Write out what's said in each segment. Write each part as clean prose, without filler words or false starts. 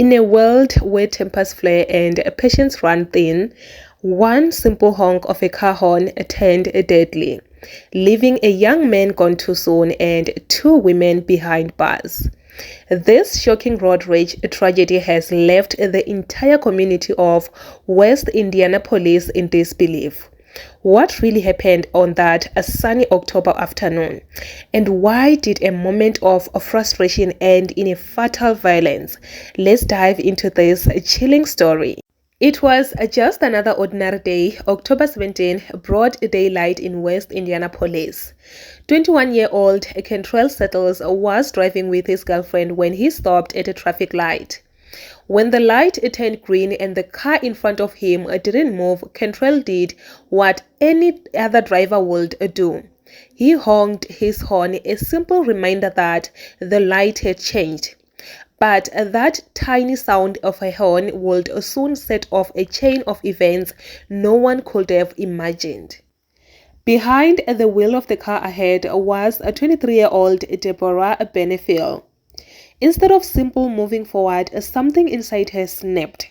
In a world where tempers flare and patience run thin, one simple honk of a car horn turned deadly, leaving a young man gone too soon and two women behind bars. This shocking road rage tragedy has left the entire community of West Indianapolis in disbelief. What really happened on that sunny October afternoon? And why did a moment of frustration end in a fatal violence? Let's dive into this chilling story. It was just another ordinary day, October 17, broad daylight in West Indianapolis. 21-year-old Kentrell Settles was driving with his girlfriend when he stopped at a traffic light. When the light turned green and the car in front of him didn't move, Kentrell did what any other driver would do. He honked his horn, a simple reminder that the light had changed. But that tiny sound of a horn would soon set off a chain of events no one could have imagined. Behind the wheel of the car ahead was a 23-year-old Deborah Benefiel. Instead of simply moving forward, something inside her snapped.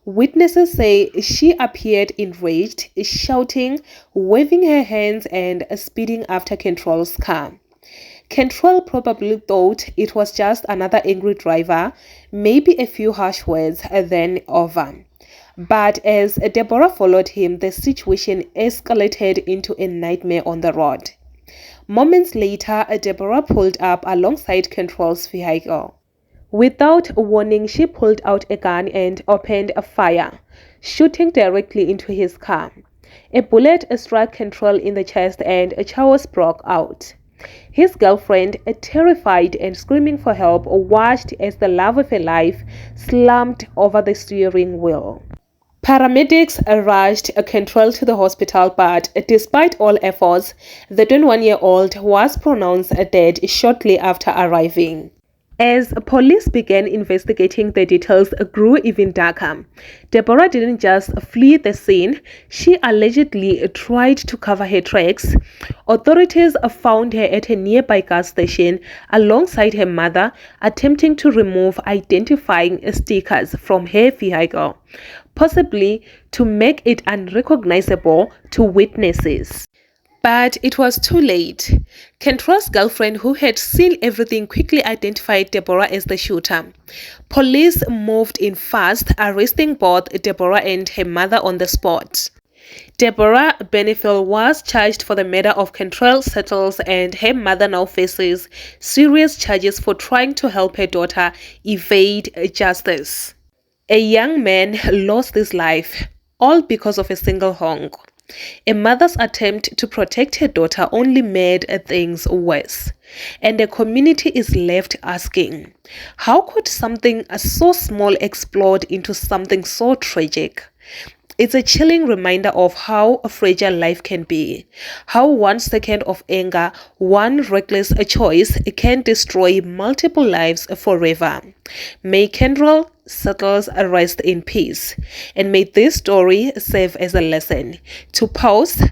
Witnesses say she appeared enraged, shouting, waving her hands and speeding after Kentrell's car. Kentrell probably thought it was just another angry driver, maybe a few harsh words, then over. But as Deborah followed him, the situation escalated into a nightmare on the road. Moments later, Deborah pulled up alongside Kentrell's vehicle. Without warning, she pulled out a gun and opened fire, shooting directly into his car. A bullet struck Kentrell in the chest and chaos broke out. His girlfriend, terrified and screaming for help, watched as the love of her life slumped over the steering wheel. Paramedics rushed Kentrell to the hospital, but despite all efforts, the 21-year-old was pronounced dead shortly after arriving. As police began investigating, the details grew even darker. Deborah didn't just flee the scene, she allegedly tried to cover her tracks. Authorities found her at a nearby gas station alongside her mother, attempting to remove identifying stickers from her vehicle, possibly to make it unrecognizable to witnesses. But it was too late. Kentrell's girlfriend, who had seen everything, quickly identified Deborah as the shooter. Police moved in fast, arresting both Deborah and her mother on the spot. Deborah Benefiel was charged for the murder of Kentrell Settles, and her mother now faces serious charges for trying to help her daughter evade justice. A young man lost his life, all because of a single honk. A mother's attempt to protect her daughter only made things worse, and the community is left asking, how could something so small explode into something so tragic? It's a chilling reminder of how fragile life can be, how 1 second of anger, one reckless choice can destroy multiple lives forever. May Kentrell Settles rest in peace, and may this story serve as a lesson to pause,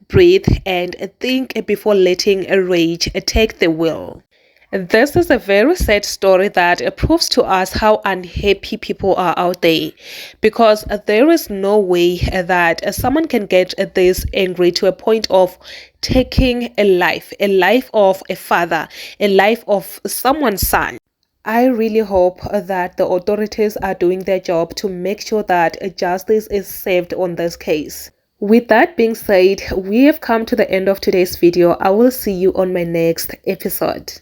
breathe, and think before letting rage take the wheel. This is a very sad story that proves to us how unhappy people are out there, because there is no way that someone can get this angry to a point of taking a life of a father, a life of someone's son. I really hope that the authorities are doing their job to make sure that justice is served on this case. With that being said, we have come to the end of today's video. I will see you on my next episode.